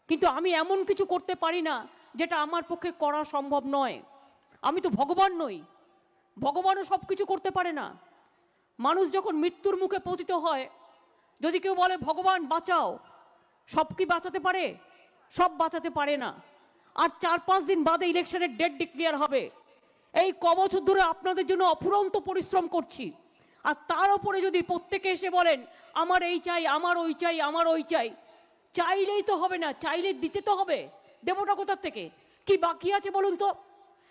কিন্তু আমি এমন কিছু করতে পারি না যেটা আমার পক্ষে করা সম্ভব নয়। আমি তো ভগবান নই, ভগবানও সব কিছু করতে পারে না। মানুষ যখন মৃত্যুর মুখে পতিত হয়, যদি কেউ বলে ভগবান বাঁচাও, সব কি বাঁচাতে পারে? সব বাঁচাতে পারে না। আর 4-5 দিন বাদে ইলেকশনের ডেট ডিক্লেয়ার হবে। এই কবছর ধরে আপনাদের জন্য অফুরন্ত পরিশ্রম করছি, আর তার উপরে যদি প্রত্যেকে এসে বলেন আমার এই চাই, আমার ওই চাই, আমার ওই চাই, চাইলেই তো হবে না, চাইলে দিতে তো হবে। দেবটা কোথার থেকে? কি বাকি আছে বলুন তো?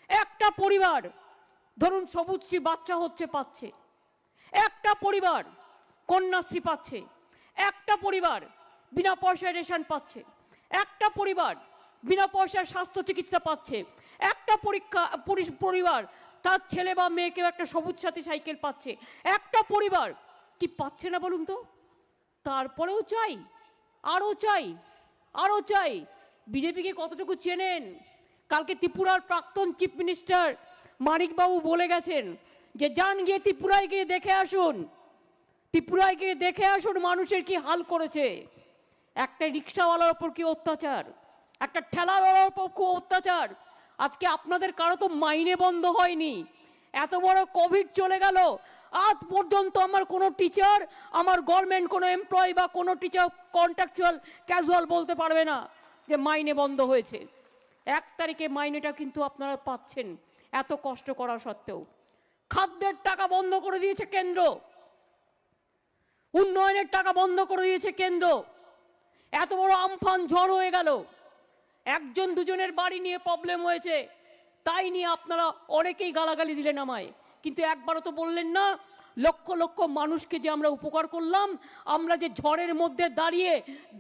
একটা পরিবার ধরুন সবুজশ্রী বাচ্চা হচ্ছে পাচ্ছে, একটা পরিবার কন্যাশ্রী পাচ্ছে, একটা পরিবার বিনা পয়সায় রেশন পাচ্ছে, একটা পরিবার বিনা পয়সায় স্বাস্থ্য চিকিৎসা পাচ্ছে, একটা পরিবার তার ছেলে বা মেয়েকেও একটা সবুজ সাথী সাইকেল পাচ্ছে, একটা পরিবার কি পাচ্ছে না বলুন তো? তারপরেও চাই, আরও চাই, আরও চাই। বিজেপিকে কতটুকু চেনেন? কালকে ত্রিপুরার প্রাক্তন চিফ মিনিস্টার মানিকবাবু বলে গেছেন যে যান গিয়ে ত্রিপুরায় গিয়ে দেখে আসুন, ত্রিপুরায় গিয়ে দেখে আসুন মানুষের কি হাল করেছে। একটা রিক্সাওয়ালার ওপর কি অত্যাচার, একটা ঠেলাওয়ালার ওপর কি অত্যাচার। আজকে আপনাদের কারো তো মাইনে বন্ধ হয়নি, এত বড় কোভিড চলে গেল, আজ পর্যন্ত আমার কোনো টিচার, আমার গভর্নমেন্ট কোনো এমপ্লয়ি বা কোনো টিচার কন্ট্রাকচুয়াল ক্যাজুয়াল বলতে পারবে না যে মাইনে বন্ধ হয়েছে। 1 তারিখে মাইনেটা কিন্তু আপনারা পাচ্ছেন এত কষ্ট করা সত্ত্বেও। খাদ্যের টাকা বন্ধ করে দিয়েছে কেন্দ্র, উন্নয়নের টাকা বন্ধ করে দিয়েছে কেন্দ্র। এত বড় আমফান ঝড় হয়ে গেল, একজন দুজনের বাড়ি নিয়ে প্রবলেম হয়েছে, তাই নিয়ে আপনারা অনেকেই গালাগালি দিলেন আমায়, কিন্তু একবারও তো বললেন না লক্ষ লক্ষ মানুষকে যে আমরা উপকার করলাম, আমরা যে ঝড়ের মধ্যে দাঁড়িয়ে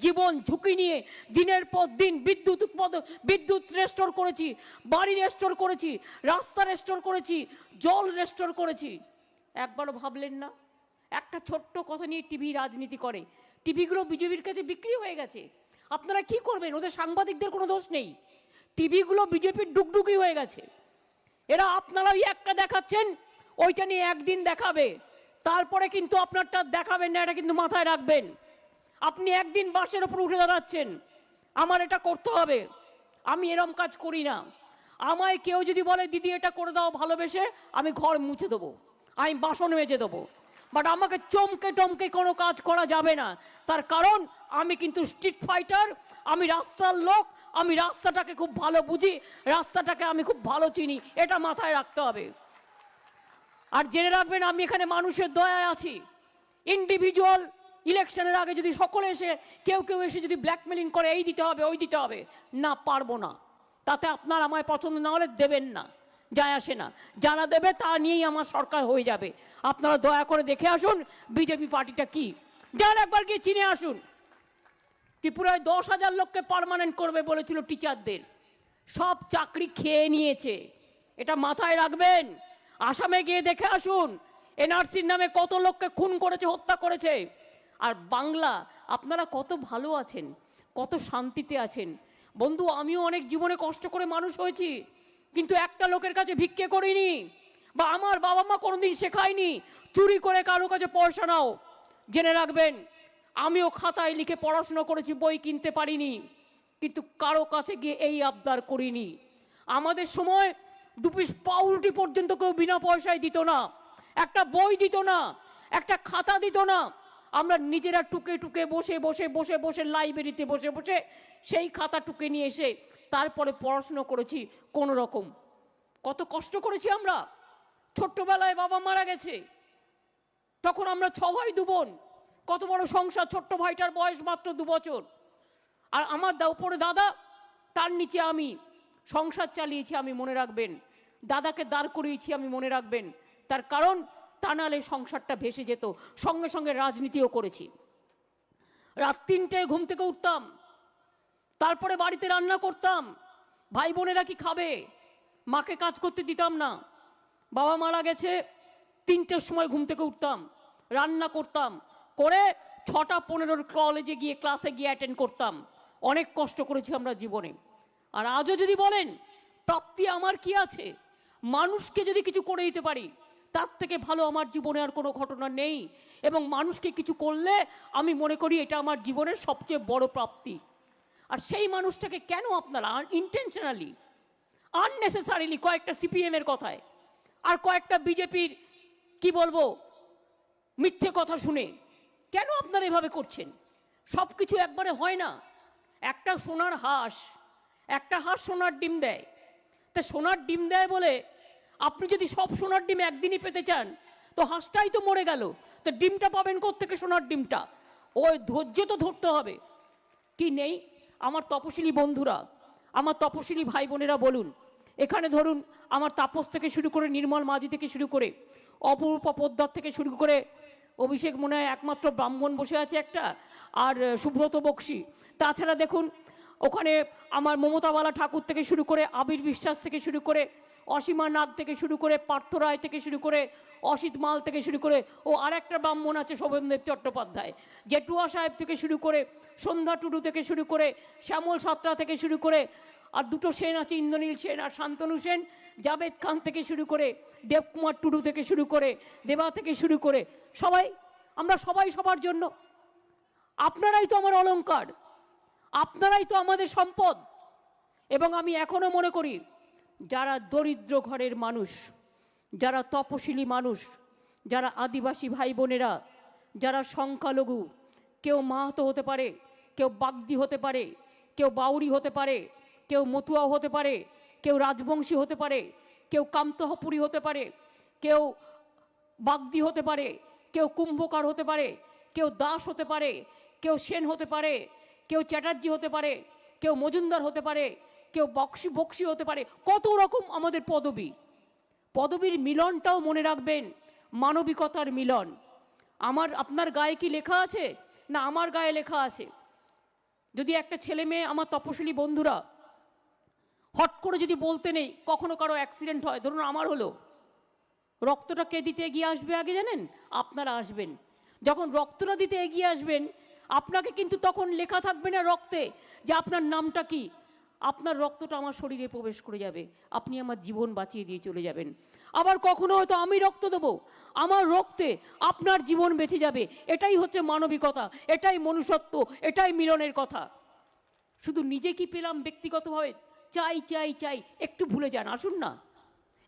জীবন ঝুঁকি নিয়ে দিনের পর দিন বিদ্যুৎ রেস্টোর করেছি, বাড়ি রেস্টোর করেছি, রাস্তা রেস্টোর করেছি, জল রেস্টোর করেছি, একবারও ভাবলেন না? একটা ছোট্ট কথা নিয়ে টিভি রাজনীতি করে, টিভিগুলো বিজেপির কাছে বিক্রি হয়ে গেছে। আপনারা কি করবেন? ওদের সাংবাদিকদের কোনো দোষ নেই, টিভিগুলো বিজেপির ডুগডুগি হয়ে গেছে। এরা আপনারাই একটা দেখাচ্ছেন, ওইটা নিয়ে একদিন দেখাবে, তারপরে কিন্তু আপনারটা দেখাবেন না, এটা কিন্তু মাথায় রাখবেন। আপনি একদিন বাসের ওপর উঠে দাঁড়াচ্ছেন, আমার এটা করতে হবে, আমি এরম কাজ করি না। আমায় কেউ যদি বলে দিদি এটা করে দাও ভালোবেসে, আমি ঘর মুছে দেবো, আমি বাসন মেজে দেবো, বাট আমাকে চমকে টমকে কোনো কাজ করা যাবে না। তার কারণ আমি কিন্তু স্ট্রিট ফাইটার, আমি রাস্তার লোক, আমি রাস্তাটাকে খুব ভালো বুঝি, রাস্তাটাকে আমি খুব ভালো চিনি, এটা মাথায় রাখতে হবে। আর জেনে রাখবেন আমি এখানে মানুষের দয়ায় আছি। ইন্ডিভিজুয়াল ইলেকশনের আগে যদি সকলে এসে কেউ এসে যদি ব্ল্যাকমেলিং করে এই দিতে হবে ওই দিতে হবে, না পারবো না, তাতে আপনার আমায় পছন্দ না হলে দেবেন না, যায় আসে না, যারা দেবে তা নিয়েই আমার সরকার হয়ে যাবে। আপনারা দয়া করে দেখে আসুন বিজেপি পার্টিটা কি, যার একবার গিয়ে চিনে আসুন। ত্রিপুরায় 10,000 লোককে পার্মানেন্ট করবে বলেছিল টিচারদের, সব চাকরি খেয়ে নিয়েছে, এটা মাথায় রাখবেন। আসামে গিয়ে দেখে আসুন এনআরসির নামে কত লোককে খুন করেছে, হত্যা করেছে। আর বাংলা, আপনারা কত ভালো আছেন, কত শান্তিতে আছেন। বন্ধু, আমিও অনেক জীবনে কষ্ট করে মানুষ হয়েছি, কিন্তু একটা লোকের কাছে ভিক্ষে করিনি, বা আমার বাবা মা কোনোদিন শেখায়নি চুরি করে কারো কাছে পয়সা নাও। জেনে রাখবেন আমিও খাতায় লিখে পড়াশোনা করেছি, বই কিনতে পারিনি, কিন্তু কারো কাছে গিয়ে এই আবদার করিনি। আমাদের সময় 2 পিস পাউরুটি পর্যন্ত কেউ বিনা পয়সায় দিত না, একটা বই দিত না, একটা খাতা দিত না। আমরা নিজেরা টুকে টুকে বসে বসে বসে বসে লাইব্রেরিতে বসে বসে সেই খাতা টুকে নিয়ে এসে তারপরে পড়াশুনো করেছি কোনো রকম। কত কষ্ট করেছি আমরা। ছোট্টবেলায় বাবা মারা গেছে, তখন আমরা 6 ভাই 2 বোন, কত বড় সংসার, ছোট্ট ভাইটার বয়স মাত্র 2 বছর, আর আমার উপরে দাদা, তার নিচে আমি, সংসার চালিয়েছি আমি, মনে রাখবেন। দাদাকে দাঁড় করিয়েছি আমি, মনে রাখবেন। তার কারণ তা নাহলে সংসারটা ভেসে যেত। সঙ্গে সঙ্গে রাজনীতিও করেছি। রাত 3টায় ঘুম থেকে উঠতাম, তারপরে বাড়িতে রান্না করতাম। ভাই বোনেরা কি খাবে, মাকে কাজ করতে দিতাম না। বাবা মারা গেছে, 3টের সময় ঘুম থেকে উঠতাম, রান্না করতাম, করে 6টা 15 কলেজে গিয়ে ক্লাসে গিয়ে অ্যাটেন্ড করতাম। অনেক কষ্ট করেছি আমরা জীবনে। আর আজও যদি বলেন প্রাপ্তি আমার কি আছে, মানুষকে যদি কিছু করে দিতে পারি, তার থেকে ভালো আমার জীবনে আর কোনো ঘটনা নেই। এবং মানুষকে কিছু করলে আমি মনে করি এটা আমার জীবনের সবচেয়ে বড় প্রাপ্তি। আর সেই মানুষটাকে কেন আপনারা ইন্টেনশনালি আননেসেসারিলি কয়েকটা সিপিএম এর কথায় আর কয়েকটা বিজেপির কি বলবো মিথ্যে কথা শুনে কেন আপনারা এভাবে করছেন? সব কিছু একবারে হয় না। একটা সোনার হাঁস, একটা হাঁস সোনার ডিম দেয়। তা সোনার ডিম দেয় বলে আপনি যদি সব সোনার ডিম একদিনই পেতে চান তো হাঁসটাই তো মরে গেল। তো ডিমটা পাবেন কোত্থেকে? সোনার ডিমটা ওই ধৈর্য তো ধরতে হবে। কি নেই? আমার তপশিলি বন্ধুরা, আমার তপশিলি ভাই বোনেরা বলুন, এখানে ধরুন আমার তাপস থেকে শুরু করে নির্মল মাঝি থেকে শুরু করে অপরূপা পোদ্দার থেকে শুরু করে অভিষেক মনে হয় একমাত্র ব্রাহ্মণ বসে আছে একটা, আর সুব্রত বক্সি। তাছাড়া দেখুন ওখানে আমার মমতাবালা ঠাকুর থেকে শুরু করে আবির বিশ্বাস থেকে শুরু করে অসীমা নাগ থেকে শুরু করে পার্থ রায় থেকে শুরু করে অসিত মাল থেকে শুরু করে ও আরেকটা ব্রাহ্মণ আছে শোভনদেব চট্টোপাধ্যায়, জেঠুয়া সাহেব থেকে শুরু করে সন্ধ্যা টুডু থেকে শুরু করে শ্যামল সাঁতরা থেকে শুরু করে আর দুটো সেন আছে, ইন্দ্রনীল সেন আর শান্তনু সেন, জাভেদ খান থেকে শুরু করে দেবকুমার টুডু থেকে শুরু করে দেবা থেকে শুরু করে সবাই, আমরা সবাই সবার জন্য। আপনারাই তো আমার অলংকার, আপনারাই তো আমাদের সম্পদ। এবং আমি এখনো মনে করি যারা দরিদ্র ঘরের মানুষ, যারা তপশিলি মানুষ, যারা আদিবাসী ভাই বোনেরা, যারা সংখ্যালঘু, কেউ মাহাতো হতে পারে, কেউ বাগদি হতে পারে, কেউ বাউরি হতে পারে, কেউ মতুয়াও হতে পারে, কেউ রাজবংশী হতে পারে, কেউ কামতহপুরী হতে পারে, কেউ বাগদি হতে পারে, কেউ কুম্ভকার হতে পারে, কেউ দাস হতে পারে, কেউ সেন হতে পারে, কেউ চ্যাটার্জি হতে পারে, কেউ মজুমদার হতে পারে, কেউ বক্সি হতে পারে। কত রকম আমাদের পদবী। পদবীর মিলনটাও মনে রাখবেন, মানবিকতার মিলন। আপনার গায়ে কি লেখা আছে? না আমার গায়ে লেখা আছে। যদি একটা ছেলে মেয়ে, আমার তপশিলি বন্ধুরা, হট করে যদি বলতে নেই, কখনো কারো অ্যাক্সিডেন্ট হয়, ধরুন আমার হলো, রক্তটা কে দিতে এগিয়ে আসবে আগে জানেন? আপনারা আসবেন। যখন রক্তটা দিতে এগিয়ে আসবেন আপনাকে কিন্তু তখন লেখা থাকবে না রক্তে যে আপনার নামটা কি। আপনার রক্তটা আমার শরীরে প্রবেশ করে যাবে, আপনি আমার জীবন বাঁচিয়ে দিয়ে চলে যাবেন। আবার কখনো হয়তো আমি রক্ত দেবো, আমার রক্তে আপনার জীবন বেঁচে যাবে। এটাই হচ্ছে মানবিকতা, এটাই মনুষ্যত্ব, এটাই মিলনের কথা। শুধু নিজে কি পেলাম ব্যক্তিগতভাবে চাই চাই চাই, একটু ভুলে যান। আসুন না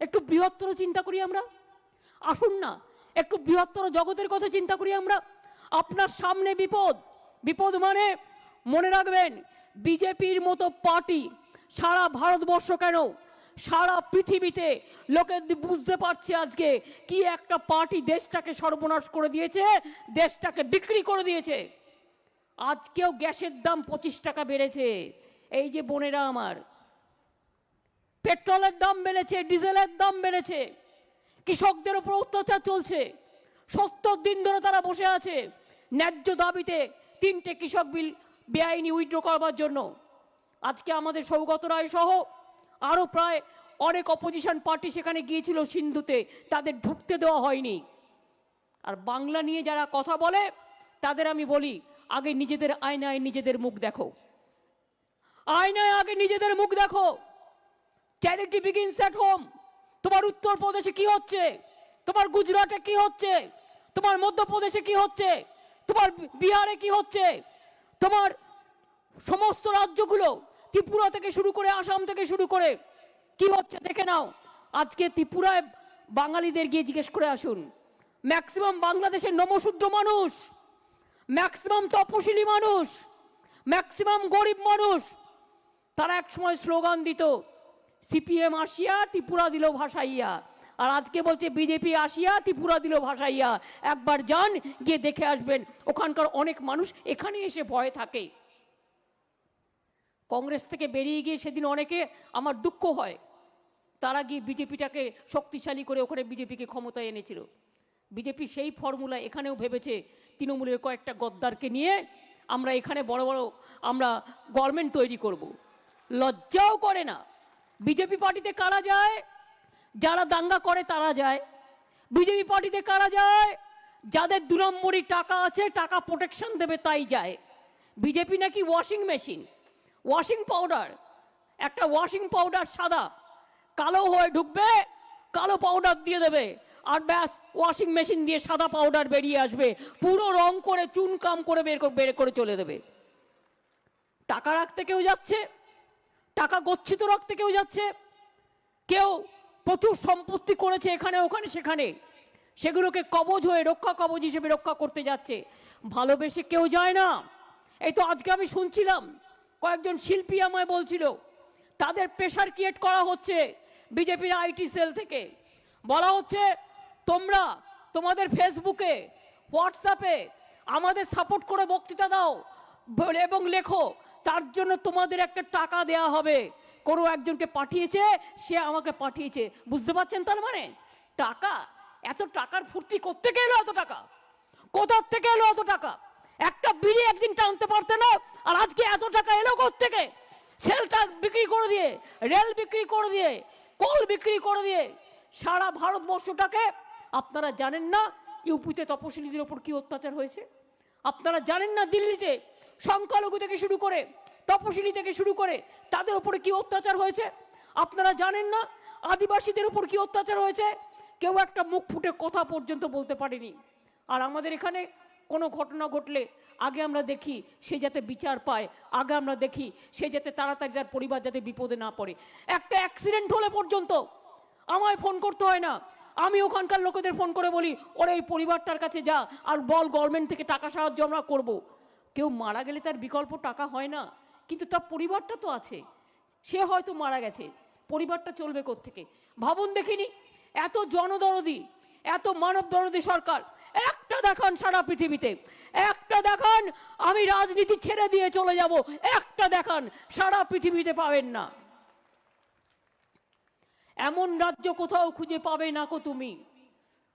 একটু বৃহত্তর চিন্তা করি আমরা, আসুন না একটু বৃহত্তর জগতের কথা চিন্তা করি আমরা। আপনার সামনে বিপদ, বিপদ মানে মনে রাখবেন বিজেপির মতো পার্টি সারা ভারতবর্ষ কেন সারা পৃথিবীতে লোকে বুঝতে পারছে আজকে কি একটা পার্টি দেশটাকে সর্বনাশ করে দিয়েছে, দেশটাকে বিক্রি করে দিয়েছে। আজকেও গ্যাসের দাম 25 টাকা বেড়েছে। এই যে বোনেরা আমার, পেট্রোলের দাম বেড়েছে, ডিজেলের দাম বেড়েছে, কৃষকদের উপর অত্যাচার চলছে। 70 দিন ধরে তারা বসে আছে ন্যায্য দাবিতে 3টে কৃষক বিল বেআইনি উইথড্র করবার জন্য। আজকে আমাদের সৌগত রায় সহ আরো প্রায় অনেক অপোজিশন পার্টি সেখানে গিয়েছিল সিন্ধুতে, তাদের ঢুকতে দেওয়া হয়নি। আর বাংলা নিয়ে যারা কথা বলে তাদের আমি বলি, আগে নিজেদের আয়নায় নিজেদের মুখ দেখো, আয়নায় আগে নিজেদের মুখ দেখো। Charity begins at home. তোমার উত্তরপ্রদেশে কি হচ্ছে, তোমার গুজরাটে কি হচ্ছে, তোমার মধ্যপ্রদেশে কি হচ্ছে, তোমার বিহারে কি হচ্ছে, তোমার সমস্ত রাজ্যগুলো ত্রিপুরা থেকে শুরু করে আসাম থেকে শুরু করে কি হচ্ছে দেখে নাও। আজকে ত্রিপুরায় বাঙালিদের গিয়ে জিজ্ঞেস করে আসুন, ম্যাক্সিমাম বাংলাদেশের নমশূদ্র মানুষ, ম্যাক্সিমাম তপশিলি মানুষ, ম্যাক্সিমাম গরিব মানুষ, তারা একসময় স্লোগান দিত সিপিএম আসিয়া ত্রিপুরা দিল ভাসাইয়া, আর আজকে বলছে বিজেপি আসিয়া ত্রিপুরা দিল ভাসাইয়া। একবার যান, গিয়ে দেখে আসবেন ওখানকার অনেক মানুষ এখানে এসে ভয় থাকে। কংগ্রেস থেকে বেরিয়ে গিয়ে সেদিন অনেকে আমার দুঃখ হয়, তারা গিয়ে বিজেপিটাকে শক্তিশালী করে ওখানে বিজেপিকে ক্ষমতায় এনেছিল। বিজেপি সেই ফর্মুলা এখানেও ভেবেছে তৃণমূলের কয়েকটা গদ্দারকে নিয়ে আমরা এখানে বড় বড় আমরা গভর্নমেন্ট তৈরি করব। লজ্জাও করে না। বিজেপি পার্টিতে কারা যায়? যারা দাঙ্গা করে তারা যায়। বিজেপি পার্টিতে কারা যায়? যাদের 2 নম্বরই টাকা আছে, টাকা প্রোটেকশন দেবে তাই যায়। বিজেপি নাকি ওয়াশিং মেশিন, ওয়াশিং পাউডার, একটা ওয়াশিং পাউডার সাদা, কালো হয়ে ঢুকবে, কালো পাউডার দিয়ে দেবে, আর ব্যাস ওয়াশিং মেশিন দিয়ে সাদা পাউডার বেরিয়ে আসবে, পুরো রং করে চুন কাম করে বের করে চলে দেবে। টাকা রাখতে কেউ যাচ্ছে, টাকা গচ্ছিত রাখতে কেউ যাচ্ছে, কেউ প্রচুর সম্পত্তি করেছে এখানে ওখানে সেখানে, সেগুলোকে কবজ হয়ে রক্ষা কবজ হিসেবে রক্ষা করতে যাচ্ছে। ভালোবেসে কেউ যায় না। এই তো আজকে আমি শুনছিলাম কয়েকজন শিল্পী আমায় বলছিল তাদের প্রেশার ক্রিয়েট করা হচ্ছে বিজেপির আইটি সেল থেকে। বলা হচ্ছে তোমরা তোমাদের ফেসবুকে হোয়াটসঅ্যাপে আমাদের সাপোর্ট করে বক্তৃতা দাও এবং লেখো, তার জন্য তোমাদের একটা টাকা দেয়া হবে। কোনো একজনকে পাঠিয়েছে, সে আমাকে পাঠিয়েছে। বুঝতে পারছেন? তার মানে টাকা, এত টাকার ফুর্তি কোত্থেকে এলো? এত টাকা কোথার থেকে এলো? এত টাকা একটা বিড়ি একদিন টানতে পারতে না, আর আজকে এত টাকা এলো কোত্থেকে? সেলটা বিক্রি করে দিয়ে, রেল বিক্রি করে দিয়ে, কল বিক্রি করে দিয়ে সারা ভারতবর্ষটাকে। আপনারা জানেন না ইউপিতে তপশিলীদের ওপর কি অত্যাচার হয়েছে? আপনারা জানেন না দিল্লিতে সংখ্যালঘু থেকে শুরু করে তপশিলি থেকে শুরু করে তাদের উপরে কি অত্যাচার হয়েছে? আপনারা জানেন না আদিবাসীদের উপর কি অত্যাচার হয়েছে? কেউ একটা মুখ ফুটে কথা পর্যন্ত বলতে পারেনি। আর আমাদের এখানে কোনো ঘটনা ঘটলে আগে আমরা দেখি সে যাতে বিচার পায়, আগে আমরা দেখি সে যাতে তাড়াতাড়ি তার পরিবার যাতে বিপদে না পড়ে। একটা অ্যাক্সিডেন্ট হলে পর্যন্ত আমায় ফোন করতে হয় না, আমি ওখানকার লোকেদের ফোন করে বলি ওরা এই পরিবারটার কাছে যা আর বল গভর্নমেন্ট থেকে টাকা সাহায্য আমরা করব। কেউ মারা গেলে তার বিকল্প টাকা হয় না, কিন্তু তার পরিবারটা তো আছে। সে হয়তো মারা গেছে, পরিবারটা চলবে কোত্থেকে? ভাবুন দেখিনি, এত জনদরদি, এত মানব দরদি সরকার একটা দেখান সারা পৃথিবীতে, একটা দেখান। আমি রাজনীতি ছেড়ে দিয়ে চলে যাব, একটা দেখান, সারা পৃথিবীতে পাবেন না। এমন রাজ্য কোথাও খুঁজে পাবে না কো তুমি।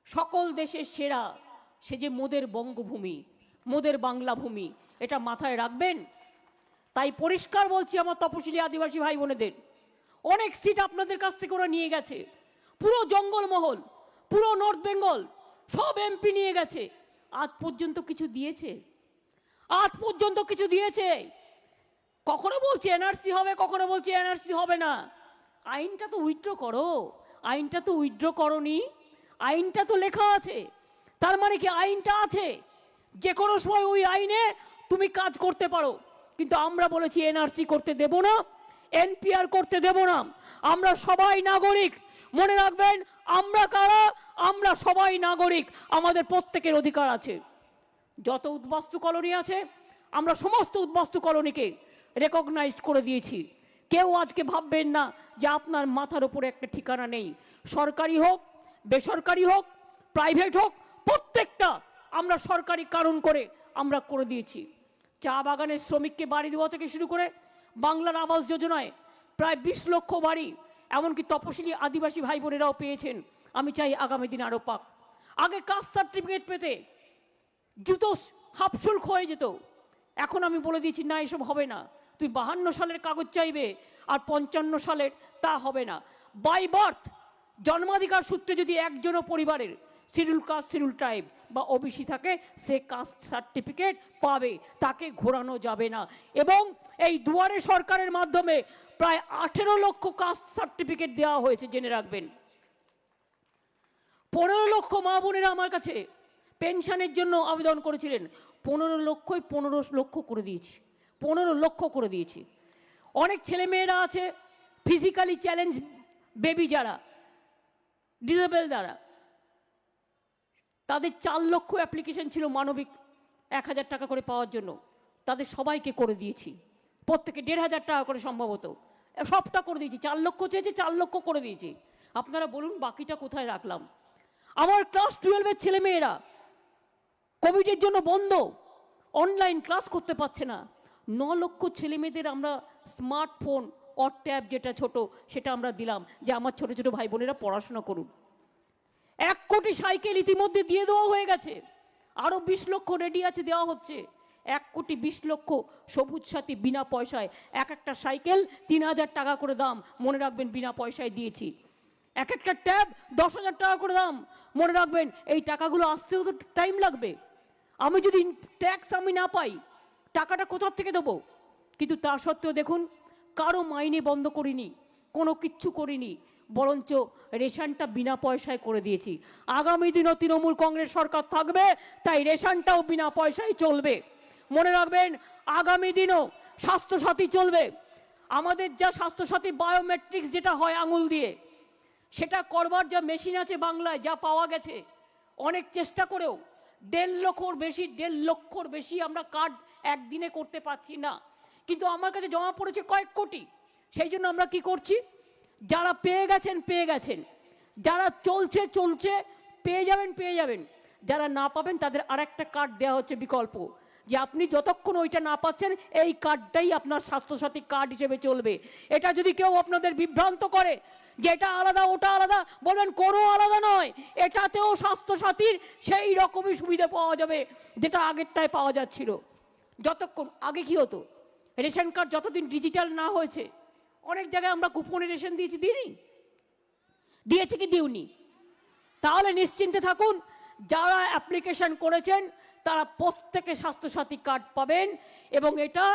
সকল দেশের সেরা সে যে মোদের বঙ্গভূমি, মোদের বাংলা ভূমি, এটা মাথায় রাখবেন। তাই পরিষ্কার বলছি আমার তপশিলি আদিবাসী ভাই বোনেদের, অনেক সিট আপনাদের কাছ থেকে ওরা নিয়ে গেছে। পুরো জঙ্গলমহল, পুরো নর্থ বেঙ্গল সব এমপি নিয়ে গেছে। আজ পর্যন্ত কিছু দিয়েছে? আজ পর্যন্ত কিছু দিয়েছে? কখনো বলছে এনআরসি হবে, কখনো বলছে এনআরসি হবে না। আইনটা তো উইথড্র করো, আইনটা তো উইথড্র করনি, আইনটা তো লেখা আছে। তার মানে কি আইনটা আছে, যে কোনো সময় ওই আইনে তুমি কাজ করতে পারো। কিন্তু আমরা বলেছি এনআরসি করতে দেব না, এনপিআর করতে দেব না। আমরা সবাই নাগরিক, মনে রাখবেন আমরা কারা? আমরা সবাই নাগরিক, আমাদের প্রত্যেকের অধিকার আছে। যত উদ্বাস্তু কলোনি আছে আমরা সমস্ত উদ্বাস্তু কলোনিকে রেকগনাইজ করে দিয়েছি। কেউ আজকে ভাববেন না যে আপনার মাথার উপরে একটা ঠিকানা নেই। সরকারি হোক, বেসরকারি হোক, প্রাইভেট হোক, প্রত্যেকটা আমরা সরকারি কারণ করে আমরা করে দিয়েছি। চা বাগানের শ্রমিককে বাড়ি দেওয়া থেকে শুরু করে বাংলার আবাস যোজনায় প্রায় 20 লক্ষ বাড়ি, এমনকি তপশিলি আদিবাসী ভাই বোনেরাও পেয়েছেন। আমি চাই আগামী দিন আরো পাক। আগে কাস্ট সার্টিফিকেট পেতে জুতো হাফ শুল্ক হয়ে যেত, এখন আমি বলে দিয়েছি না, এসব হবে না। তুই 52 সালের কাগজ চাইবে আর 55 সালের, তা হবে না। বাই বার্থ, জন্মাধিকার সূত্রে যদি একজনও পরিবারের শিডিউল কাস্ট, শিডিউল ট্রাইব বা ওবিসি থাকে, সে কাস্ট সার্টিফিকেট পাবে, তাকে ঘোরানো যাবে না। এবং এই দুয়ারে সরকারের মাধ্যমে প্রায় 18 লক্ষ কাস্ট সার্টিফিকেট দেওয়া হয়েছে, জেনে রাখবেন। 15 লক্ষ মা বোনেরা আমার কাছে পেনশনের জন্য আবেদন করেছিলেন, 15 লক্ষই 15 লক্ষ করে দিয়েছি, 15 লক্ষ করে দিয়েছি। অনেক ছেলে মেয়েরা আছে ফিজিক্যালি চ্যালেঞ্জ বেবি, যারা ডিসেবল, যারা তাদের 4 লক্ষ অ্যাপ্লিকেশন ছিল মানবিক 1000 টাকা করে পাওয়ার জন্য, তাদের সবাইকে করে দিয়েছি। প্রত্যেকে 1500 টাকা করে সম্ভবত, সবটা করে দিয়েছি। 4 লক্ষ চেয়েছে, 4 লক্ষ করে দিয়েছি। আপনারা বলুন বাকিটা কোথায় রাখলাম? আমার ক্লাস 12-এর ছেলে মেয়েরা কোভিডের জন্য বন্ধ, অনলাইন ক্লাস করতে পারছে না। 9 লক্ষ ছেলে মেয়েদের আমরা স্মার্টফোন অর ট্যাব, যেটা ছোট, সেটা আমরা দিলাম যে আমার ছোট ছোট ভাই বোনেরা পড়াশোনা করুন। 1 কোটি সাইকেল ইতিমধ্যে দিয়ে দেওয়া হয়ে গেছে, আরো 20 লক্ষ রেডি আছে, দেওয়া হচ্ছে। 1 কোটি 20 লক্ষ সবুজ সাথী বিনা পয়সায়, এক একটা সাইকেল 3000 টাকা করে দাম, মনে রাখবেন, বিনা পয়সায় দিয়েছি। এক একটা ট্যাব 10,000 টাকা করে দাম, মনে রাখবেন। এই টাকাগুলো আসতেও তো টাইম লাগবে। আমি যদি ট্যাক্স আমি না পাই, টাকাটা কোথার থেকে দেবো? কিন্তু তা সত্ত্বেও দেখুন, কারো মাইনে বন্ধ করিনি, কোনো কিচ্ছু করিনি, বরঞ্চ রেশনটা বিনা পয়সায় করে দিয়েছি। আগামী দিনও তৃণমূল কংগ্রেস সরকার থাকবে, তাই রেশনটাও বিনা পয়সায় চলবে। মনে রাখবেন, আগামী দিনও স্বাস্থ্যসাথী চলবে। আমাদের যা স্বাস্থ্যসাথী বায়োমেট্রিক্স যেটা হয় আঙুল দিয়ে, সেটা করবার যা মেশিন আছে বাংলায়, যা পাওয়া গেছে অনেক চেষ্টা করেও 1.5 লক্ষর বেশি আমরা কার্ড একদিনে করতে পারছি না। কিন্তু আমার কাছে জমা পড়েছে কয়েক কোটি। সেই জন্য আমরা কি করছি, যারা পেয়ে গেছেন, যারা চলছে পেয়ে যাবেন, যারা না পাবেন তাদের আরেকটা কার্ড দেওয়া হচ্ছে বিকল্প, যে আপনি যতক্ষণ ওইটা না পাচ্ছেন এই কার্ডটাই আপনার স্বাস্থ্যসাথী কার্ড হিসেবে চলবে। এটা যদি কেউ আপনাদের বিভ্রান্ত করে যে এটা আলাদা ওটা আলাদা, বলবেন কোনো আলাদা নয়, এটাতেও স্বাস্থ্যসাথীর সেই রকমই সুবিধা পাওয়া যাবে যেটা আগেরটায় পাওয়া যাচ্ছিল। যতক্ষণ আগে কি হতো, রেশন কার্ড যতদিন ডিজিটাল না হয়েছে, অনেক জায়গায় আমরা কুপনে রেশন দিয়েছি কি দিইনি? তাহলে নিশ্চিন্তে থাকুন, যারা অ্যাপ্লিকেশন করেছেন তারা প্রত্যেকে স্বাস্থ্যসাথী কার্ড পাবেন এবং এটা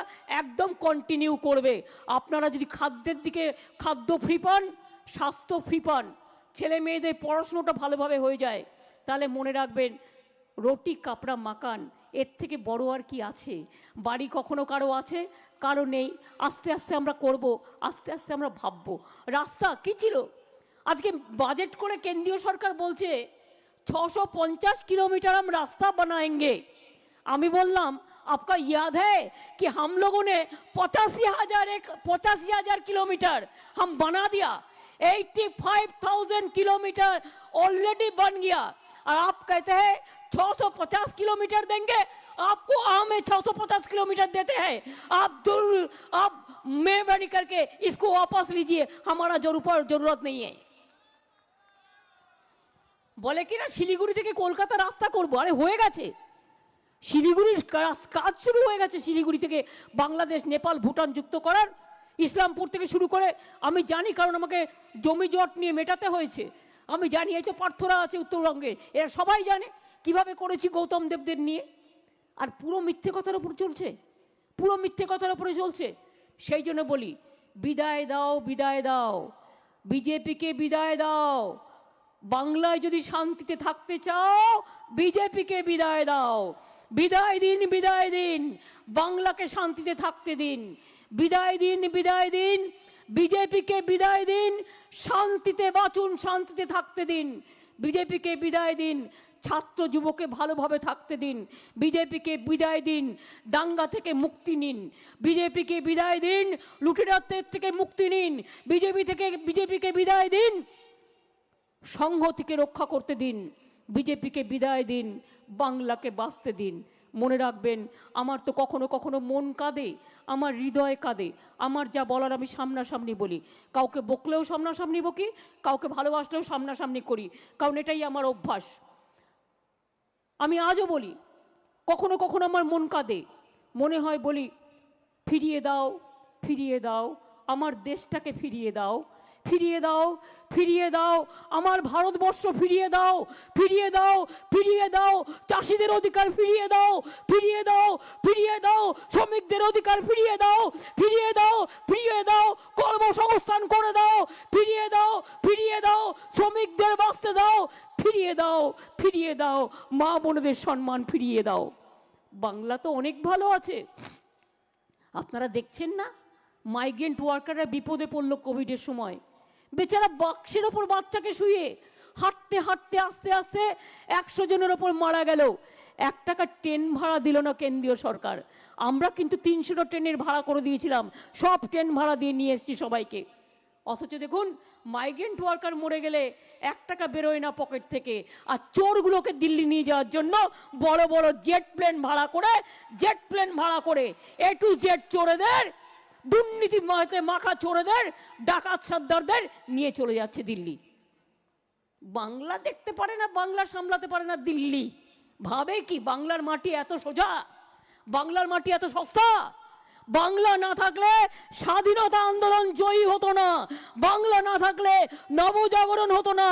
একদম কন্টিনিউ করবে। আপনারা যদি খাদ্যের দিকে খাদ্য ফ্রি পান, স্বাস্থ্য ফ্রি পান, ছেলে মেয়েদের পড়াশোনাটা ভালোভাবে হয়ে যায়, তাহলে মনে রাখবেন রুটি কাপড়া মাকান, এর থেকে বড় আর কি আছে? বাড়ি কখনো কারো আছে, কারো নেই। আস্তে আস্তে আমরা করব, আস্তে আস্তে আমরা ভাববো। রাস্তা কি ছিল, আজকে বাজেট করে কেন্দ্রীয় সরকার বলছে 650 किलोमीटर हम रास्ता बनाएंगे। আমি বললাম आपका याद है कि हम लोगों ने 85,000 किलोमीटर हम बना दिया, 85,000 किलोमीटर ऑलरेडी बन गया, और आप कहते हैं 650 किलोमीटर देंगे। आपको हमें 650 किलोमीटर देते हैं, आप मेहरबानी करके इसको वापस लीजिए, हमारा जरूरत नहीं है। বলে কিনা শিলিগুড়ি থেকে কলকাতা রাস্তা করবো, আরে হয়ে গেছে, শিলিগুড়ির কাজ শুরু হয়ে গেছে। শিলিগুড়ি থেকে বাংলাদেশ, নেপাল, ভুটান যুক্ত করার, ইসলামপুর থেকে শুরু করে আমি জানি, কারণ আমাকে জমি জট নিয়ে মেটাতে হয়েছে। আমি জানি এই তো পার্থরা আছে উত্তরবঙ্গে, এরা সবাই জানে কিভাবে করেছি গৌতম দেবদের নিয়ে। আর পুরো মিথ্যে কথার উপর চলছে, পুরো মিথ্যে কথার উপরে চলছে। সেই জন্য বলি, বিদায় দাও, বিদায় দাও, বিজেপিকে বিদায় দাও। বাংলায় যদি শান্তিতে থাকতে চাও, বিজেপিকে বিদায় দাও। বিদায় দিন, বিদায় দিন, বাংলাকে শান্তিতে থাকতে দিন। বিদায় দিন, বিদায় দিন, বিজেপিকে বিদায় দিন, শান্তিতে বাঁচুন, শান্তিতে থাকতে দিন। বিজেপিকে বিদায় দিন, ছাত্র যুবকে ভালোভাবে থাকতে দিন। বিজেপিকে বিদায় দিন, দাঙ্গা থেকে মুক্তি নিন। বিজেপিকে বিদায় দিন, লুটেরাদের থেকে মুক্তি নিন। বিজেপিকে বিদায় দিন, সংঘ থেকে রক্ষা করতে দিন। বিজেপিকে বিদায় দিন, বাংলাকে বাঁচতে দিন। মনে রাখবেন, আমার তো কখনো কখনো মন কাঁদে, আমার হৃদয় কাঁদে। আমার যা বলার আমি সামনাসামনি বলি, কাউকে বকলেও সামনাসামনি বকি, কাউকে ভালোবাসলেও সামনাসামনি করি, কারণ এটাই আমার অভ্যাস। আমি আজও বলি, কখনো কখনো আমার মন কাঁদে, মনে হয় বলি, ফিরিয়ে দাও, ফিরিয়ে দাও আমার দেশটাকে, ফিরিয়ে দাও, ফিরিয়ে দাও, ফিরিয়ে দাও আমার ভারতবর্ষ, ফিরিয়ে দাও, ফিরিয়ে দাও, ফিরিয়ে দাও চাষিদের অধিকার, ফিরিয়ে দাও, ফিরিয়ে দাও, ফিরিয়ে দাও শ্রমিকদের অধিকার, ফিরিয়ে দাও, ফিরিয়ে দাও, ফিরিয়ে দাও কর্মসংস্থান করে দাও, ফিরিয়ে দাও, ফিরিয়ে দাও শ্রমিকদের বাঁচতে দাও, ফিরিয়ে দাও, ফিরিয়ে দাও মা বোনদের সম্মান, ফিরিয়ে দাও। বাংলা তো অনেক ভালো আছে, আপনারা দেখছেন না? মাইগ্রেন্ট ওয়ার্কাররা বিপদে পড়লো কোভিডের সময়, বেচারা বাক্সের ওপর বাচ্চাকে শুয়ে হাঁটতে হাঁটতে আস্তে আস্তে 100 জনের ওপর মারা গেল। 1 টাকা ট্রেন ভাড়া দিল না কেন্দ্রীয় সরকার। আমরা কিন্তু 300টা ট্রেনের ভাড়া করে দিয়েছিলাম, সব ট্রেন ভাড়া দিয়ে নিয়ে এসেছি সবাইকে। অথচ দেখুন, মাইগ্রেন্ট ওয়ার্কার মরে গেলে 1 টাকা বেরোয় না পকেট থেকে। আর চোরগুলোকে দিল্লি নিয়ে যাওয়ার জন্য বড় বড় জেট প্লেন ভাড়া করে A to Z চোরেদের, দুর্নীতি মাখা চোরেদের, ডাকাত সর্দারদের নিয়ে চলে যাচ্ছে দিল্লি। বাংলা দেখতে পারে না, বাংলা সামলাতে পারে না দিল্লি। ভাবে কি বাংলার মাটি এত সোজা, বাংলার মাটি এত সস্তা? বাংলা না থাকলে স্বাধীনতা আন্দোলন জয়ী হতো না, বাংলা না থাকলে নবজাগরণ হতো না,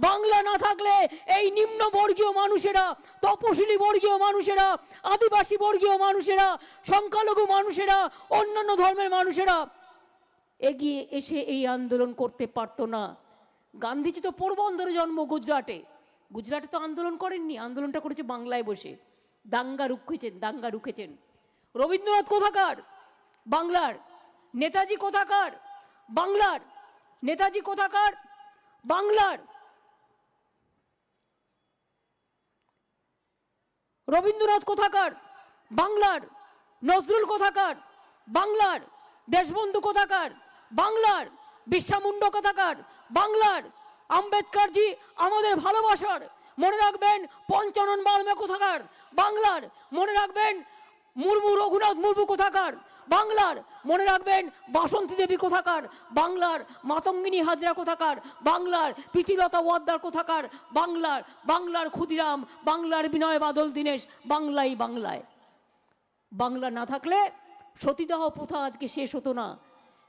বাংলা না থাকলে এই নিম্ন বর্গীয় মানুষেরা, তপশিলি বর্গীয় মানুষেরা, আদিবাসী বর্গীয় মানুষেরা, সংখ্যালঘু মানুষেরা, অন্যান্য ধর্মের মানুষেরা এগিয়ে এসে এই আন্দোলন করতে পারতো না। গান্ধীজি তো পোরবন্দরে জন্ম, গুজরাটে। গুজরাটে তো আন্দোলন করেননি, আন্দোলনটা করেছে বাংলায় বসে, দাঙ্গা রুখেছেন। রবীন্দ্রনাথ কোথাকার? বাংলার নেতাজি কোথাকার, বাংলার নেতাজি কোথাকার, বাংলার রবীন্দ্রনাথ কোথাকার, বাংলার নজরুল কোথাকার, বাংলার দেশবন্ধু কোথাকার, বাংলার বিরসা মুন্ডা কোথাকার, বাংলার আম্বেদকরজি আমাদের ভালোবাসার, মনে রাখবেন পঞ্চানন বার্মা কোথাকার, বাংলার মনে রাখবেন মুর্মু রঘুনাথ মুর্মু কোথাকার, বাংলার মনে রাখবেন বাসন্তী দেবী কোথাকার, বাংলার মাতঙ্গিনী হাজরা কোথাকার, বাংলার প্রীতিলতা ওয়াদ্দার কোথাকার, বাংলার বাংলার ক্ষুদিরাম, বাংলার বিনয় বাদল দীনেশ, বাংলাই বাংলায়। বাংলা না থাকলে সতীদাহ প্রথা আজকে শেষ হতো না।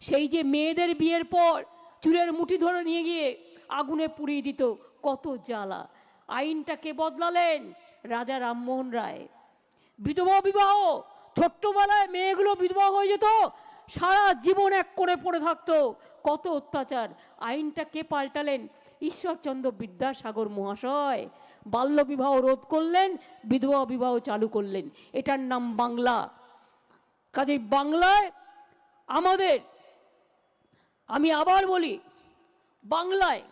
সেই যে মেয়েদের বিয়ের পর চুলের মুঠি ধরে নিয়ে গিয়ে আগুনে পুড়িয়ে দিত, কত জ্বালা। আইনটা কে বদলালেন? রাজা রামমোহন রায়। বিধবা বিবাহ, ছোট্টবেলায় মেয়েগুলো বিধবা হয়ে যেত, সারা জীবন এক করে পড়ে থাকতো, কত অত্যাচার। আইনটা কে পাল্টালেন? ঈশ্বরচন্দ্র বিদ্যাসাগর মহাশয়। বাল্য বিবাহ রোধ করলেন, বিধবা বিবাহ চালু করলেন, এটার নাম বাংলা। কাজেই বাংলায় আমাদের, আমি আবার বলি, বাংলায়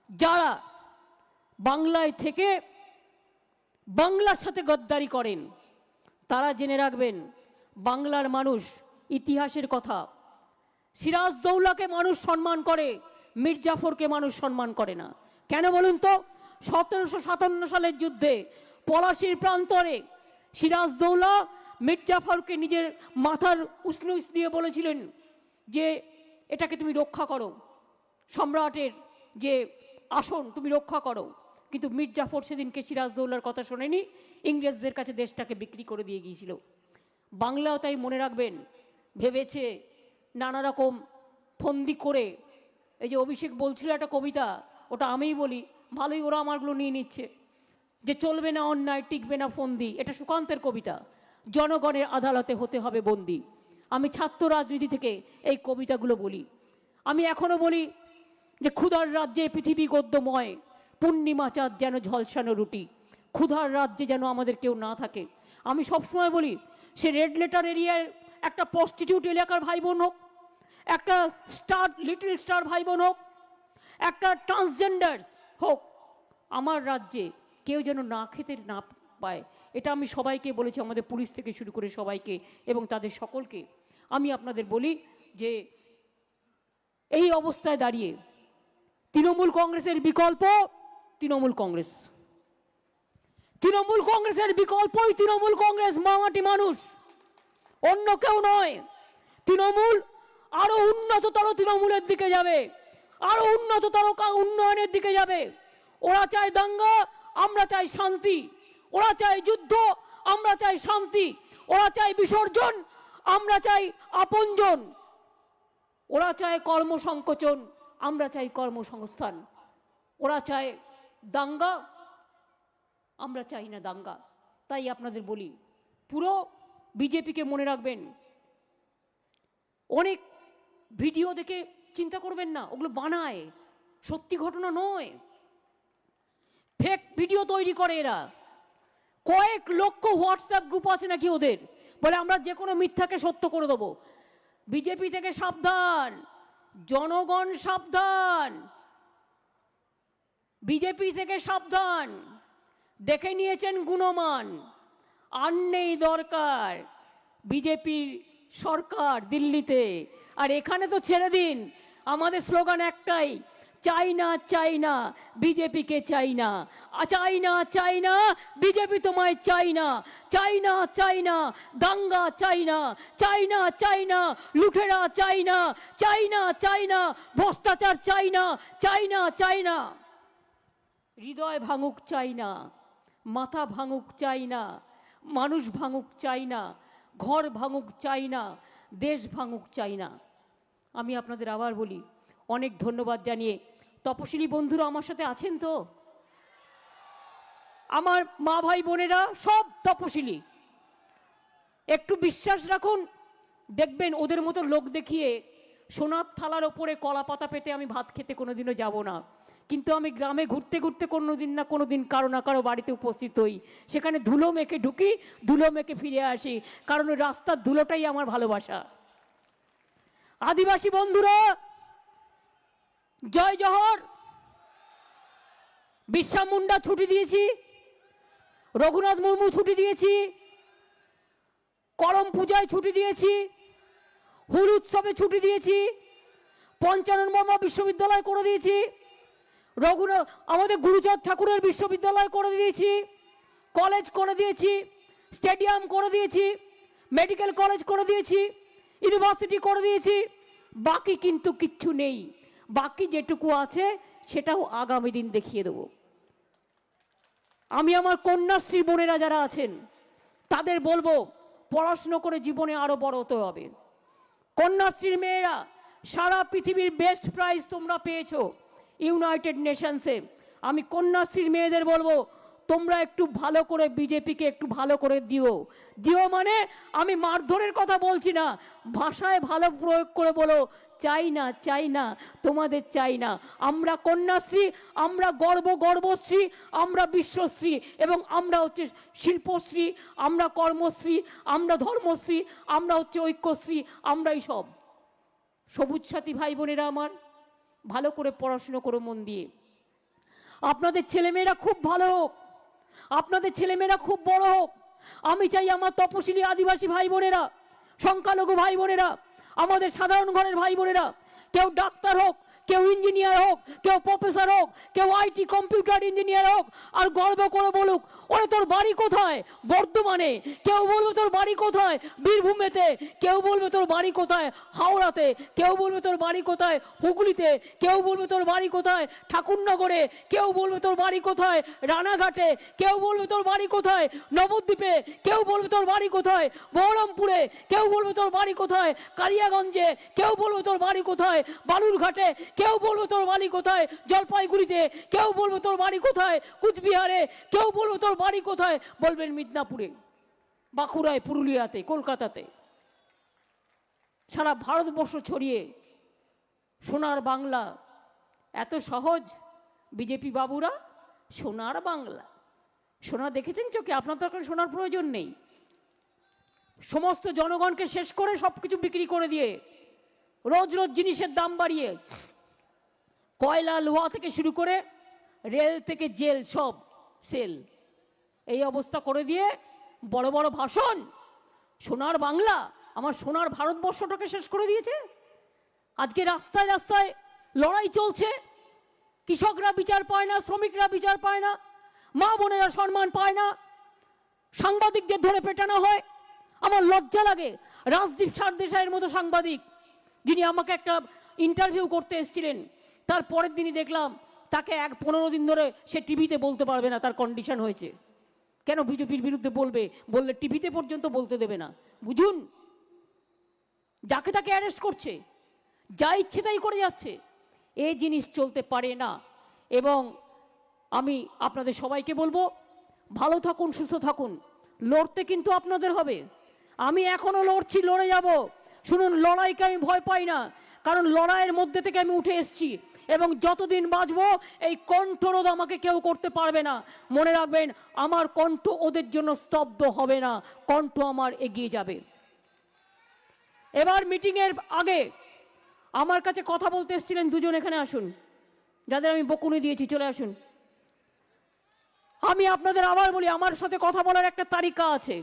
যারা বাংলায় থেকে বাংলার সাথে গদ্দারি করেন তারা জেনে রাখবেন, বাংলার মানুষ ইতিহাসের কথা, সিরাজদৌল্লাকে মানুষ সম্মান করে, মীর জাফরকে মানুষ সম্মান করে না। কেন বলুন তো? 1757 সালের যুদ্ধে পলাশির প্রান্তরে সিরাজদৌল্লা মীর জাফরকে নিজের মাথার উষ্ণুষ দিয়ে বলেছিলেন যে এটাকে তুমি রক্ষা করো, সম্রাটের যে আসন তুমি রক্ষা করো। কিন্তু মীর জাফর সেদিনকে সিরাজদৌল্লার কথা শোনেনি, ইংরেজদের কাছে দেশটাকে বিক্রি করে দিয়ে গিয়েছিল। বাংলাও তাই মনে রাখবেন, ভেবেছে নানা রকম ফন্দি করে, এই যে অভিষেক বলছিল একটা কবিতা, ওটা আমিই বলি, ভালোই ওরা আমারগুলো নিয়ে নিচ্ছে, যে চলবে না অন্যায়, টিকবে না ফন্দি। এটা সুকান্তের কবিতা, জনগণের আদালতে হতে হবে বন্দি। আমি ছাত্র রাজনীতি থেকে এই কবিতাগুলো বলি। আমি এখনো বলি যে ক্ষুধার রাজ্যে পৃথিবী গদ্যময়, পূর্ণিমা চাঁদ যেন ঝলসানো রুটি, ক্ষুধার রাজ্যে যেন আমাদের কেউ না থাকে। আমি সবসময় বলি, সে রেড লেটার এরিয়ার একটা প্রস্টিটিউট এলাকার ভাই বোন হোক, একটা স্টার লিটল স্টার ভাই বোন হোক, একটা ট্রান্সজেন্ডার হোক, আমার রাজ্যে কেউ যেন না খেতে না পায়। এটা আমি সবাইকে বলেছি, আমাদের পুলিশ থেকে শুরু করে সবাইকে এবং তাদের সকলকে। আমি আপনাদের বলি যে এই অবস্থায় দাঁড়িয়ে তৃণমূল কংগ্রেসের বিকল্প তৃণমূল কংগ্রেস, তৃণমূল কংগ্রেসের বিকল্পই তৃণমূল কংগ্রেস, মামাটি মানুষ, অন্য কেউ নয়। তৃণমূল আরো উন্নততর তৃণমূলের দিকে যাবে, আরো উন্নততর উন্নয়নের দিকে যাবে। ওরা চায় দাঙ্গা, আমরা চাই শান্তি। ওরা চায় যুদ্ধ, আমরা চাই শান্তি। ওরা চায় বিসর্জন, আমরা চাই আপনজন। ওরা চায় কর্মসংকোচন, আমরা চাই কর্মসংস্থান। ওরা চায় দাঙ্গা, আমরা চাই না দাঙ্গা। তাই আপনাদের বলি, পুরো বিজেপিকে মনে রাখবেন, অনেক ভিডিও দেখে চিন্তা করবেন না ওগুলো বানায়, সত্যি ঘটনা নয়, ফেক ভিডিও তৈরি করে এরা। কয়েক লক্ষ হোয়াটসঅ্যাপ গ্রুপ আছে নাকি ওদের, বলে আমরা যে কোনো মিথ্যাকে সত্য করে দেবো। বিজেপি থেকে সাবধান, জনগণ সাবধান, বিজেপি থেকে সাবধান। দেখে নিয়েছেন গুণমান, আর নেই দরকার বিজেপির সরকার দিল্লিতে। আর এখানে তো ছেড়ে দিন, আমাদের স্লোগান একটাই, চাই না চাই না বিজেপিকে চাই না, চাই না চাই না বিজেপি তোমায় চাই না, চাই না চাই না দাঙ্গা চাই না, চাই না চাই না লুঠেরা চাই না, চাই না চাই না ভ্রষ্টাচার চাই না, চাই না চাই না হৃদয় ভাঙুক চাই না, মাথা ভাঙুক চাই না, মানুষ ভাঙুক চাই না, ঘর ভাঙুক চাই না, দেশ ভাঙুক চাই না। আমি আপনাদের আবার বলি, অনেক ধন্যবাদ জানিয়ে, তপশিলি বন্ধুরা আমার সাথে আছেন তো? আমার মা ভাই বোনেরা সব তপশিলি, একটু বিশ্বাস রাখুন, দেখবেন ওদের মতো লোক দেখিয়ে সোনার থালার ওপরে কলা পাতা পেতে আমি ভাত খেতে কোনোদিনও যাব না। কিন্তু আমি গ্রামে ঘুরতে ঘুরতে কোনোদিন না কোনোদিন কারো না কারো বাড়িতে উপস্থিত হই, সেখানে ধুলো মেখে ঢুকি, ধুলো মেখে ফিরে আসি, কারণ ওই রাস্তার ধুলোটাই আমার ভালোবাসা। আদিবাসী বন্ধুরা, জয় জহর। বিরসা মুন্ডা ছুটি দিয়েছি, রঘুনাথ মুর্মু ছুটি দিয়েছি, করম পূজায় ছুটি দিয়েছি, হুল উৎসবে ছুটি দিয়েছি, পঞ্চানন বিশ্ববিদ্যালয় করে দিয়েছি, আমাদের গুরুচাঁদ ঠাকুরের বিশ্ববিদ্যালয় করে দিয়েছি, কলেজ করে দিয়েছি, স্টেডিয়াম করে দিয়েছি, মেডিকেল কলেজ করে দিয়েছি, ইউনিভার্সিটি করে দিয়েছি। বাকি কিন্তু কিচ্ছু নেই। বাকি যেটুকু আছে সেটাও আগামী দিন দেখিয়ে দেব। আমি আমার কন্যাশ্রী বোনেরা যারা আছেন তাদের বলবো, পড়াশুনো করে জীবনে আরো বড় হতে হবে। কন্যাশ্রীর মেয়েরা সারা পৃথিবীর বেস্ট প্রাইজ তোমরা পেয়েছো ইউনাইটেড নেশনসে। আমি কন্যাশ্রীর মেয়েদের বলবো, তোমরা একটু ভালো করে বিজেপিকে একটু ভালো করে দিও। মানে আমি মারধরের কথা বলছি না, ভাষায় ভালো প্রয়োগ করে বলো, চাই না, চাই না, তোমাদের চাই না। আমরা কন্যাশ্রী, আমরা গর্বশ্রী, আমরা বিশ্বশ্রী, এবং আমরা হচ্ছে শিল্পশ্রী, আমরা কর্মশ্রী, আমরা ধর্মশ্রী, আমরা হচ্ছে ঐক্যশ্রী, আমরাই সব। সবুজ সাথী ভাই বোনেরা আমার, ভালো করে পড়াশুনো করো মন দিয়ে। আপনাদের ছেলেমেয়েরা খুব ভালো হোক, আপনাদের ছেলেমেয়েরা খুব বড় হোক। আমি চাই আমার তপশিলি আদিবাসী ভাই বোনেরা, সংখ্যালঘু ভাই বোনেরা, আমাদের সাধারণ ঘরের ভাই বোনেরা, কেউ ডাক্তার হোক, কেউ ইঞ্জিনিয়ার হোক, কেউ প্রফেসর হোক, কেউ আইটি কম্পিউটার ইঞ্জিনিয়ার হোক, আর গর্ব করে বলুক, ওরে তোর বাড়ি কোথায়? বর্ধমানে। কেউ বলবে তোর বাড়ি কোথায়? বীরভূমেতে। কেউ বলবে তোর বাড়ি কোথায়? হাওড়াতে। কেউ বলবে তোর বাড়ি কোথায়? হুগলিতে। কেউ বলবে তোর বাড়ি কোথায়? ঠাকুরনগরে। কেউ বলবে তোর বাড়ি কোথায়? রানাঘাটে। কেউ বলবে তোর বাড়ি কোথায়? নবদ্বীপে। কেউ বলবে তোর বাড়ি কোথায়? বহরমপুরে। কেউ বলবে তোর বাড়ি কোথায়? কালিয়াগঞ্জে। কেউ বলবে তোর বাড়ি কোথায়? বালুরঘাটে। কেউ বলবে তোর বাড়ি কোথায়? জলপাইগুড়িতে। কেউ বলবে তোর বাড়ি কোথায়? কুচবিহারে। কেউ বলবে তোর বাড়ি কোথায়? বলবেন মিদনাপুরে, বাঁকুড়ায়, পুরুলিয়াতে, কলকাতাতে। সারা ভারতবর্ষ ছড়িয়ে সোনার বাংলা। এত সহজ বিজেপি বাবুরা, সোনার বাংলা। সোনা দেখেছেন চোখে? আপনার তো সোনার প্রয়োজন নেই। সমস্ত জনগণকে শেষ করে সবকিছু বিক্রি করে দিয়ে, রোজ রোজ জিনিসের দাম বাড়িয়ে, কয়লা লোহা থেকে শুরু করে রেল থেকে জেল সব সেল, এই অবস্থা করে দিয়ে বড় বড় ভাষণ। সোনার বাংলা, আমার সোনার ভারতবর্ষটাকে শেষ করে দিয়েছে। আজকে রাস্তায় রাস্তায় লড়াই চলছে, কৃষকরা বিচার পায় না, শ্রমিকরা বিচার পায় না, মা বোনেরা সম্মান পায় না, সাংবাদিকদের ধরে পেটানো হয়। আমার লজ্জা লাগে। রাজদীপ সারদেশাইয়ের মতো সাংবাদিক, যিনি আমাকে একটা ইন্টারভিউ করতে এসেছিলেন, তার পরের দিনই দেখলাম তাকে 15 দিন ধরে সে টিভিতে বলতে পারবে না, তার কন্ডিশন হয়েছে। কেন? বিজেপির বিরুদ্ধে বললে টিভিতে পর্যন্ত বলতে দেবে না। বুঝুন, যাকে তাকে অ্যারেস্ট করছে, যা ইচ্ছে তাই করে যাচ্ছে। এই জিনিস চলতে পারে না। এবং আমি আপনাদের সবাইকে বলবো, ভালো থাকুন, সুস্থ থাকুন। লড়তে কিন্তু আপনাদের হবে। আমি এখনো লড়ছি, লড়ে যাব। শুনুন, লড়াইকে আমি ভয় পাই না, কারণ লড়াইয়ের মধ্যে থেকে আমি উঠে এসেছি, এবং যতদিন বাঁচবো এই কণ্ঠরোধ আমাকে কেউ করতে পারবে না। মনে রাখবেন, আমার কণ্ঠ ওদের জন্য স্তব্ধ হবে না, কণ্ঠ আমার এগিয়ে যাবে। এবার মিটিংয়ের আগে আমার কাছে কথা বলতে এসেছিলেন দুজন, এখানে আসুন, যাদের আমি বকুনি দিয়েছি, চলে আসুন। আমি আপনাদের আবার বলি, আমার সাথে কথা বলার একটা তালিকা আছে।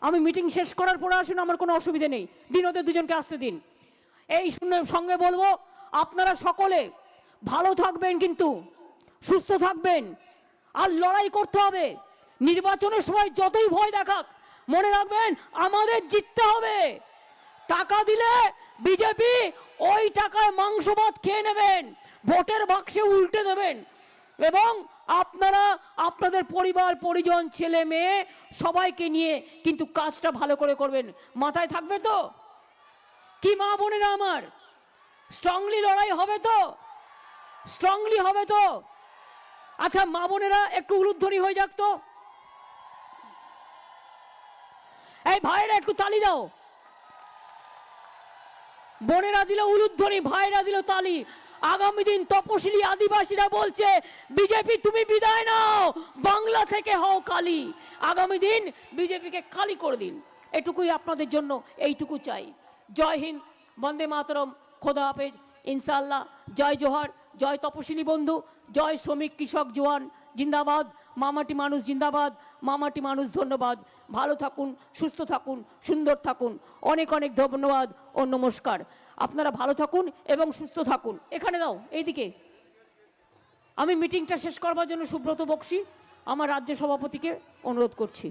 আমি মিটিং শেষ করার পরে আসুন, আমার কোনো অসুবিধা নেই। দিন ওদের দুজনকে আসতে দিন। এই সঙ্গে বলবো, আপনারা সকলে ভালো থাকবেন, কিন্তু সুস্থ থাকবেন, আর লড়াই করতে হবে। নির্বাচনের সময় যতই ভয় দেখাক, মনে রাখবেন আমাদের জিততে হবে। টাকা দিলে বিজেপি ওই টাকায় মাংস ভাত খেয়ে নেবেন, ভোটের বাক্সে উল্টে দেবেন, এবং আপনারা আপনাদের পরিবার পরিজন, ছেলে মেয়ে সবাইকে নিয়ে কিন্তু কাজটা ভালো করে করবেন। মাথায় থাকবে তো? কি মা বোনেরা আমার, স্ট্রংলি লড়াই হবে তো? স্ট্রংলি হবে তো? আচ্ছা, মা বোনেরা একটু উলুধ্বনি হয়ে যাক তো। এই ভাইরা একটু তালি দাও। বোনেরা দিল উলুধ্বনি, ভাইরা দিল তালি। আগামী দিন তপশিলি আদিবাসীরা বলছে, বিজেপি তুমি বিদায় নাও, বাংলা থেকে হও কালি। আগামী দিন বিজেপিকে খালি করে দিন। এটুকুই আপনাদের জন্য, এইটুকু চাই। জয় হিন্দ, বন্দে মাতরম। খোদা হাফেজ, ইনশাআল্লাহ। জয় জোহার, জয় তপশিলি বন্ধু, জয় শ্রমিক কৃষক জওয়ান জিন্দাবাদ, মামাটি মানুষ জিন্দাবাদ, মামাটি মানুষ ধন্যবাদ। ভালো থাকুন, সুস্থ থাকুন, সুন্দর থাকুন। অনেক অনেক ধন্যবাদ ও নমস্কার। আপনারা ভালো থাকুন এবং সুস্থ থাকুন। এখানে দাও, এইদিকে। আমি মিটিংটা শেষ করবার জন্য সুব্রত বক্সি আমার রাজ্য সভাপতিকে অনুরোধ করছি।